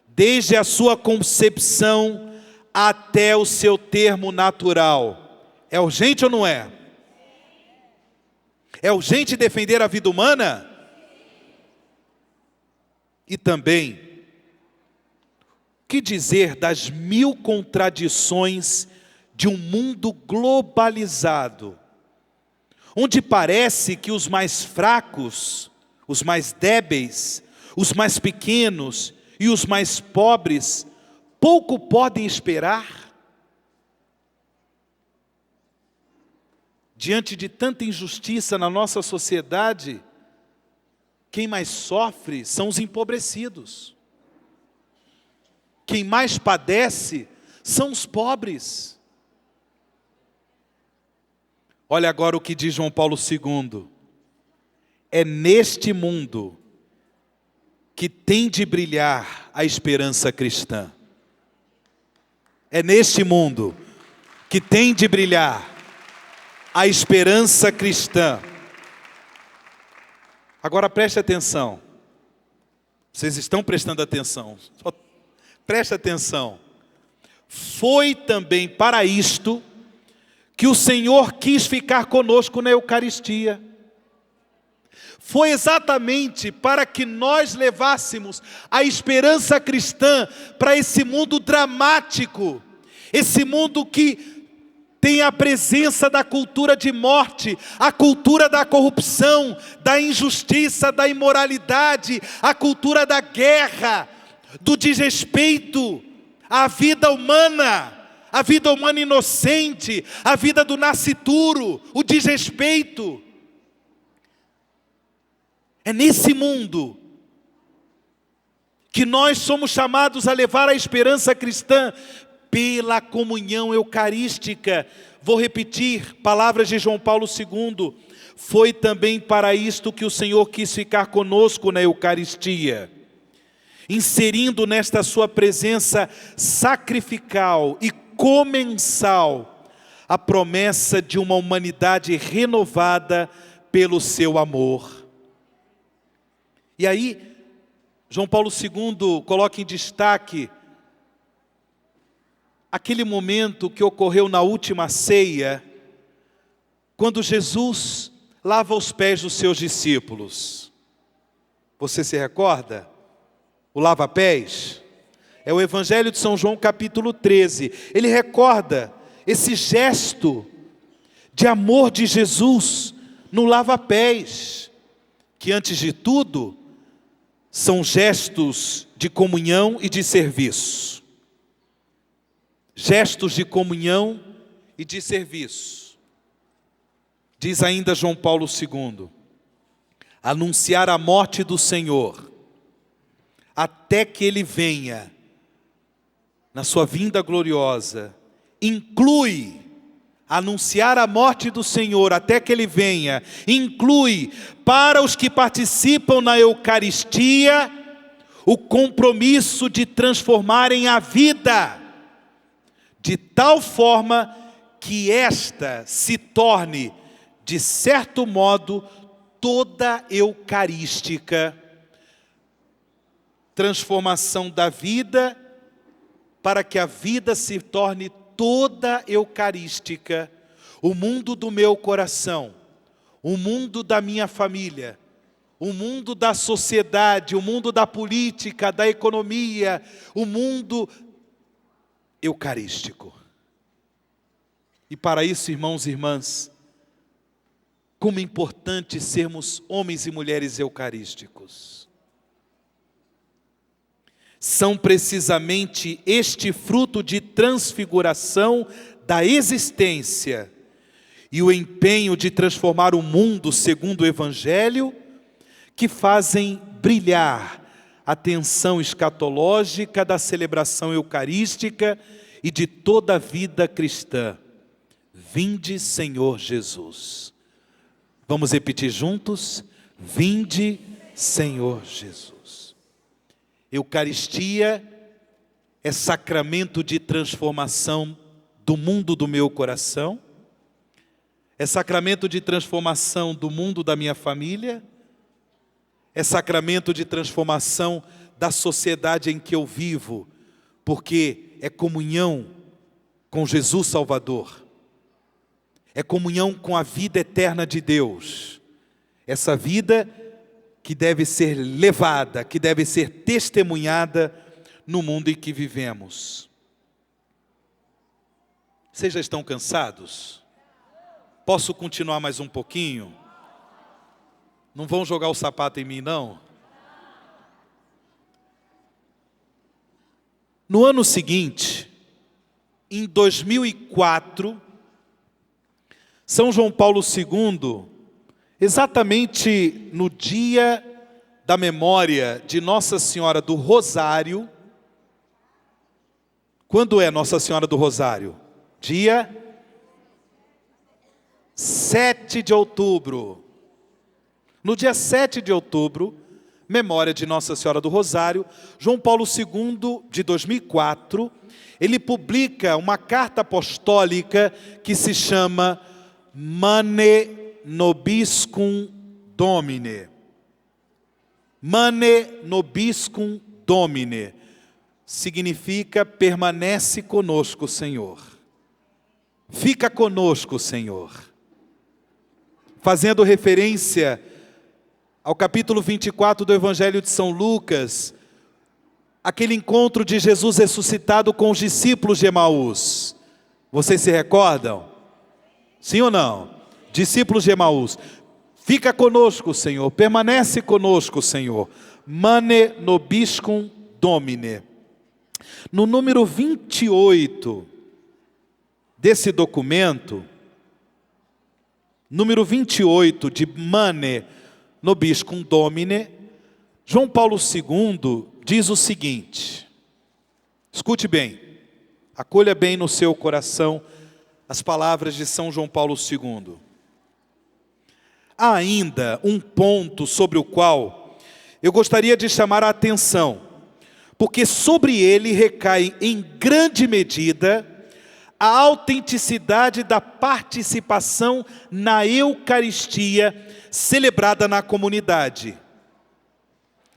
desde a sua concepção até o seu termo natural. É urgente ou não é? É urgente defender a vida humana? E também, o que dizer das 1000 contradições de um mundo globalizado, onde parece que os mais fracos, os mais débeis, os mais pequenos e os mais pobres pouco podem esperar? Diante de tanta injustiça na nossa sociedade, quem mais sofre são os empobrecidos. Quem mais padece são os pobres. Olha agora o que diz João Paulo II. É neste mundo que tem de brilhar a esperança cristã. É neste mundo que tem de brilhar a esperança cristã. Agora preste atenção. Vocês estão prestando atenção? Só preste atenção. Foi também para isto que o Senhor quis ficar conosco na Eucaristia. Foi exatamente para que nós levássemos a esperança cristã para esse mundo dramático, esse mundo que tem a presença da cultura de morte, a cultura da corrupção, da injustiça, da imoralidade, a cultura da guerra, do desrespeito à vida humana inocente, a vida do nascituro, o desrespeito. É nesse mundo que nós somos chamados a levar a esperança cristã pela comunhão eucarística. Vou repetir, palavras de João Paulo II, foi também para isto que o Senhor quis ficar conosco na Eucaristia, inserindo nesta sua presença sacrificial e comensal a promessa de uma humanidade renovada pelo seu amor. E aí, João Paulo II coloca em destaque aquele momento que ocorreu na última ceia, quando Jesus lava os pés dos seus discípulos. Você se recorda? O lava-pés? É o Evangelho de São João, capítulo 13. Ele recorda esse gesto de amor de Jesus no lava-pés, que antes de tudo, são gestos de comunhão e de serviço. Gestos de comunhão e de serviço. Diz ainda João Paulo II, anunciar a morte do Senhor, até que Ele venha, na sua vinda gloriosa, inclui anunciar a morte do Senhor até que Ele venha, inclui para os que participam na Eucaristia, o compromisso de transformarem a vida, de tal forma que esta se torne, de certo modo, toda eucarística, transformação da vida, para que a vida se torne toda eucarística, o mundo do meu coração, o mundo da minha família, o mundo da sociedade, o mundo da política, da economia, o mundo eucarístico. E para isso, irmãos e irmãs, como é importante sermos homens e mulheres eucarísticos. São precisamente este fruto de transfiguração da existência e o empenho de transformar o mundo segundo o Evangelho que fazem brilhar a tensão escatológica da celebração eucarística e de toda a vida cristã. Vinde, Senhor Jesus. Vamos repetir juntos? Vinde, Senhor Jesus. Eucaristia é sacramento de transformação do mundo do meu coração, é sacramento de transformação do mundo da minha família, é sacramento de transformação da sociedade em que eu vivo, porque é comunhão com Jesus Salvador, é comunhão com a vida eterna de Deus, essa vida que deve ser levada, que deve ser testemunhada no mundo em que vivemos. Vocês já estão cansados? Posso continuar mais um pouquinho? Não vão jogar o sapato em mim, não? No ano seguinte, em 2004, São João Paulo II, exatamente no dia da memória de Nossa Senhora do Rosário. Quando é Nossa Senhora do Rosário? Dia 7 de outubro. No dia 7 de outubro, memória de Nossa Senhora do Rosário, João Paulo II, de 2004, ele publica uma carta apostólica que se chama Mane Nobiscum Domine. Mane Nobiscum Domine significa permanece conosco, Senhor. Fica conosco, Senhor. Fazendo referência ao capítulo 24 do Evangelho de São Lucas, aquele encontro de Jesus ressuscitado com os discípulos de Emaús. Vocês se recordam? Sim ou não? Discípulos de Emaús. Fica conosco, Senhor. Permanece conosco, Senhor. Mane Nobiscum Domine. No número 28 desse documento, número 28 de Mane Nobiscum Domine, João Paulo II diz o seguinte, escute bem, acolha bem no seu coração as palavras de São João Paulo II. Há ainda um ponto sobre o qual eu gostaria de chamar a atenção, porque sobre ele recai em grande medida a autenticidade da participação na Eucaristia celebrada na comunidade.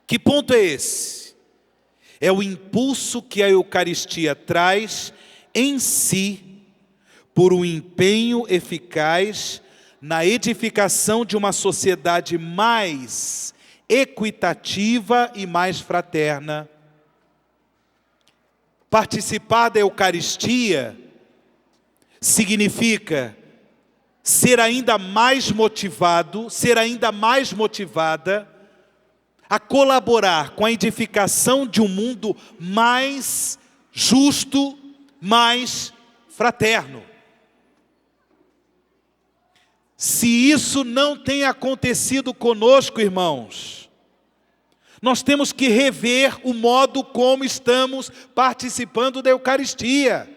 Que ponto é esse? É o impulso que a Eucaristia traz em si, por um empenho eficaz na edificação de uma sociedade mais equitativa e mais fraterna. Participar da Eucaristia significa ser ainda mais motivado, ser ainda mais motivada a colaborar com a edificação de um mundo mais justo, mais fraterno. Se isso não tem acontecido conosco, irmãos, nós temos que rever o modo como estamos participando da Eucaristia.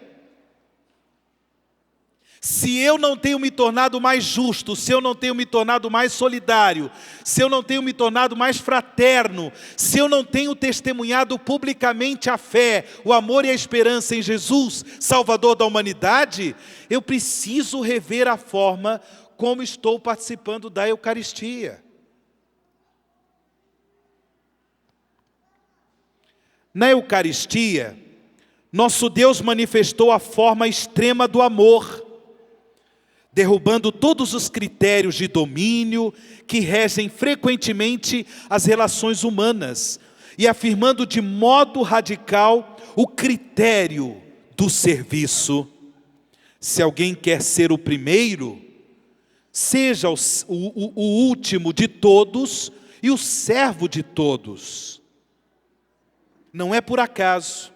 Se eu não tenho me tornado mais justo, se eu não tenho me tornado mais solidário, se eu não tenho me tornado mais fraterno, se eu não tenho testemunhado publicamente a fé, o amor e a esperança em Jesus, Salvador da humanidade, eu preciso rever a forma como estou participando da Eucaristia. Na Eucaristia, nosso Deus manifestou a forma extrema do amor, derrubando todos os critérios de domínio que regem frequentemente as relações humanas e afirmando de modo radical o critério do serviço. Se alguém quer ser o primeiro, seja o último de todos e o servo de todos. Não é por acaso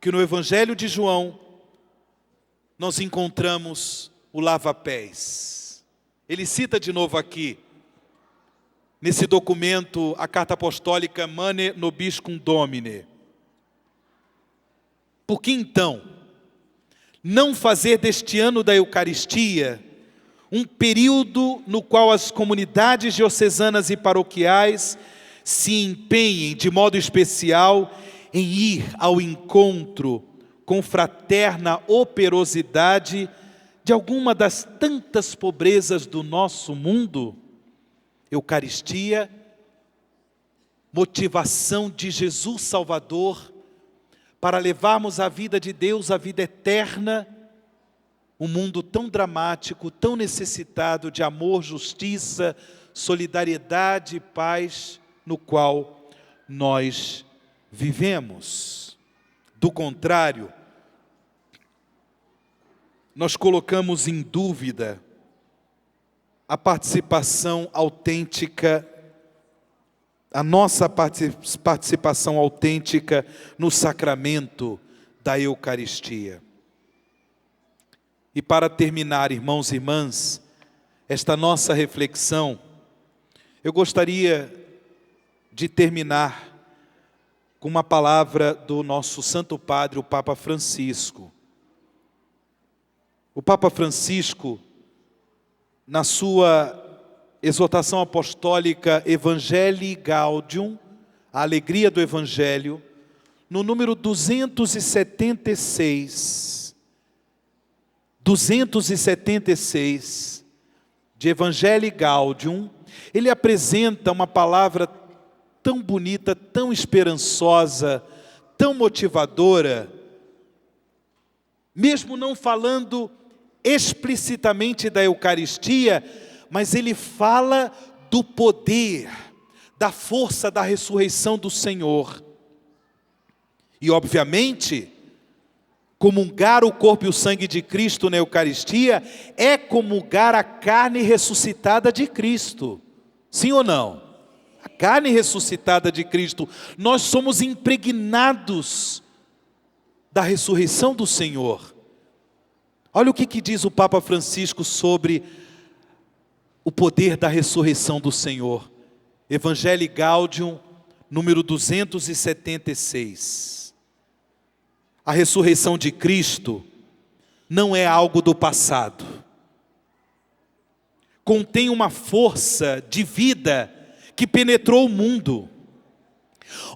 que no Evangelho de João nós encontramos o lava-pés. Ele cita de novo aqui, nesse documento, a carta apostólica Mane Nobiscum Domine. Por que então não fazer deste ano da Eucaristia um período no qual as comunidades diocesanas e paroquiais se empenhem de modo especial em ir ao encontro com fraterna operosidade de alguma das tantas pobrezas do nosso mundo? Eucaristia, motivação de Jesus Salvador para levarmos a vida de Deus, a vida eterna, um mundo tão dramático, tão necessitado de amor, justiça, solidariedade e paz, no qual nós vivemos. Do contrário, nós colocamos em dúvida a participação autêntica, a nossa participação autêntica no sacramento da Eucaristia. E para terminar, irmãos e irmãs, esta nossa reflexão, eu gostaria de terminar com uma palavra do nosso Santo Padre, o Papa Francisco. O Papa Francisco, na sua exortação apostólica Evangelii Gaudium, a alegria do Evangelho, no número 276 de Evangelii Gaudium, ele apresenta uma palavra tão bonita, tão esperançosa, tão motivadora, mesmo não falando explicitamente da Eucaristia, mas ele fala do poder, da força da ressurreição do Senhor. E obviamente, comungar o corpo e o sangue de Cristo na Eucaristia é comungar a carne ressuscitada de Cristo. Sim ou não? A carne ressuscitada de Cristo. Nós somos impregnados da ressurreição do Senhor. Olha o que diz o Papa Francisco sobre o poder da ressurreição do Senhor. Evangelii Gaudium, número 276. A ressurreição de Cristo não é algo do passado. Contém uma força de vida que penetrou o mundo.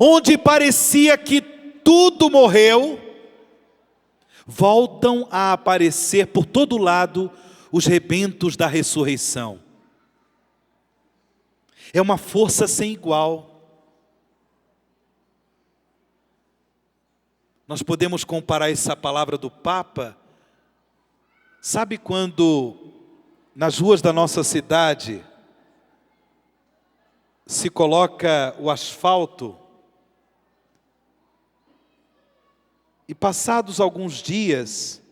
Onde parecia que tudo morreu, voltam a aparecer por todo lado os rebentos da ressurreição. É uma força sem igual. Nós podemos comparar essa palavra do Papa. Sabe quando nas ruas da nossa cidade se coloca o asfalto e passados alguns dias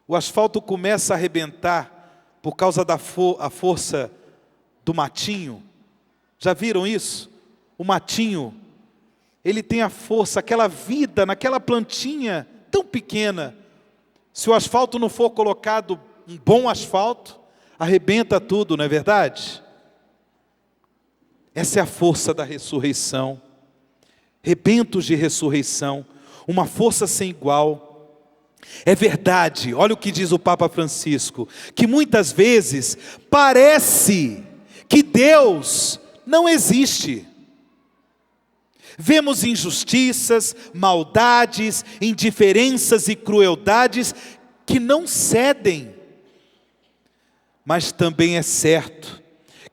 o asfalto começa a arrebentar por causa da força do matinho? Já viram isso? O matinho, ele tem a força, aquela vida naquela plantinha tão pequena. Se o asfalto não for colocado um bom asfalto, arrebenta tudo, não é verdade? Essa é a força da ressurreição. Rebentos de ressurreição, uma força sem igual. É verdade, olha o que diz o Papa Francisco, que muitas vezes parece que Deus não existe. Vemos injustiças, maldades, indiferenças e crueldades que não cedem. Mas também é certo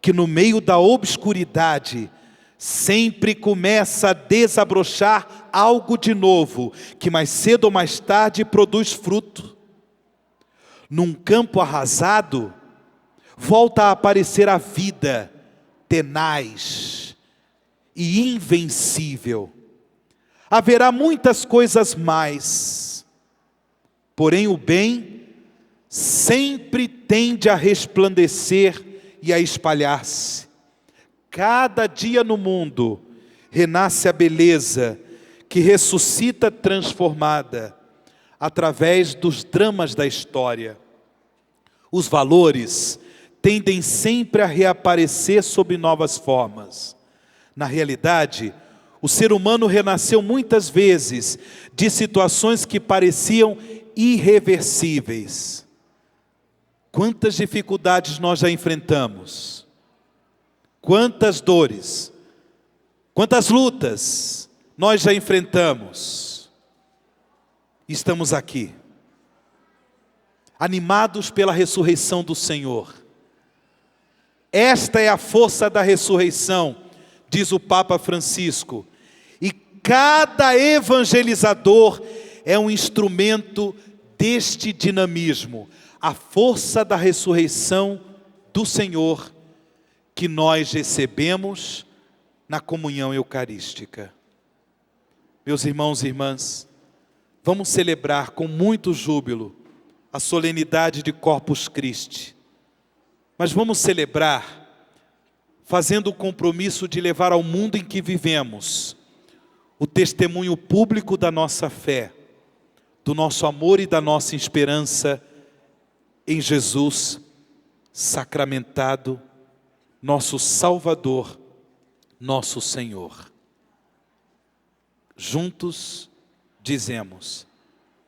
que no meio da obscuridade sempre começa a desabrochar algo de novo, que mais cedo ou mais tarde produz fruto. Num campo arrasado, volta a aparecer a vida tenaz e invencível. Haverá muitas coisas mais, porém o bem sempre tende a resplandecer e a espalhar-se. Cada dia no mundo renasce a beleza que ressuscita transformada através dos dramas da história. Os valores tendem sempre a reaparecer sob novas formas. Na realidade, o ser humano renasceu muitas vezes de situações que pareciam irreversíveis. Quantas dificuldades nós já enfrentamos? Quantas dores? Quantas lutas nós já enfrentamos? Estamos aqui, animados pela ressurreição do Senhor. Esta é a força da ressurreição, diz o Papa Francisco. E cada evangelizador é um instrumento deste dinamismo. A força da ressurreição do Senhor que nós recebemos na comunhão eucarística. Meus irmãos e irmãs, vamos celebrar com muito júbilo a solenidade de Corpus Christi. Mas vamos celebrar fazendo o compromisso de levar ao mundo em que vivemos o testemunho público da nossa fé, do nosso amor e da nossa esperança em Jesus sacramentado, nosso Salvador, nosso Senhor. Juntos dizemos: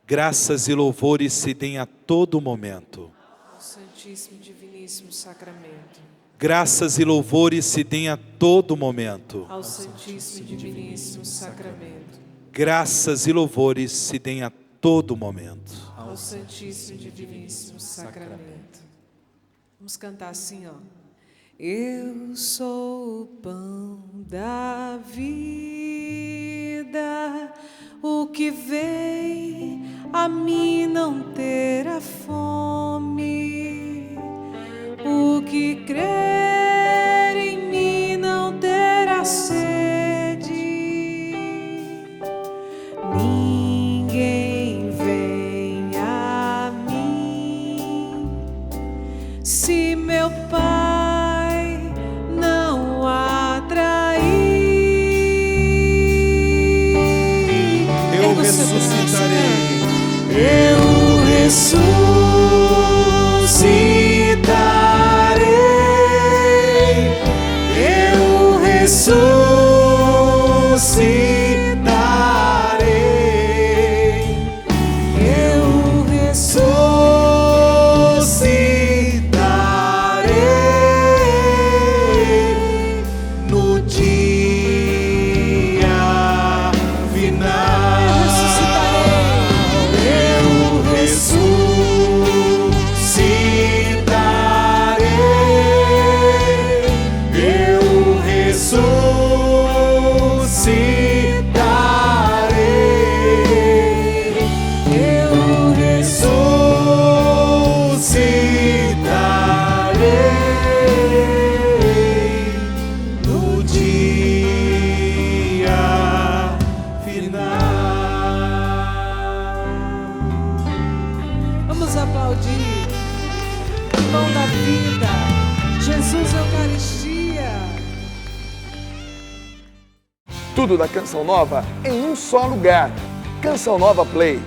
graças e louvores se deem a todo momento. Ao Santíssimo e Diviníssimo Sacramento. Graças e louvores se deem a todo momento. Ao Santíssimo e Diviníssimo Sacramento. Graças e louvores se deem a todo momento. Ao Santíssimo e Diviníssimo Sacramento. Vamos cantar assim, ó. Eu sou o pão da vida, o que vem a mim não terá fome, o que crer em mim não terá sede. Ninguém vem a mim se meu Pai não atrair. Eu ressuscitarei. Eu ressuscitarei. Eu ressuscitarei. Vamos aplaudir. Pão da vida, Jesus Eucaristia. Tudo da Canção Nova em um só lugar. Canção Nova Play.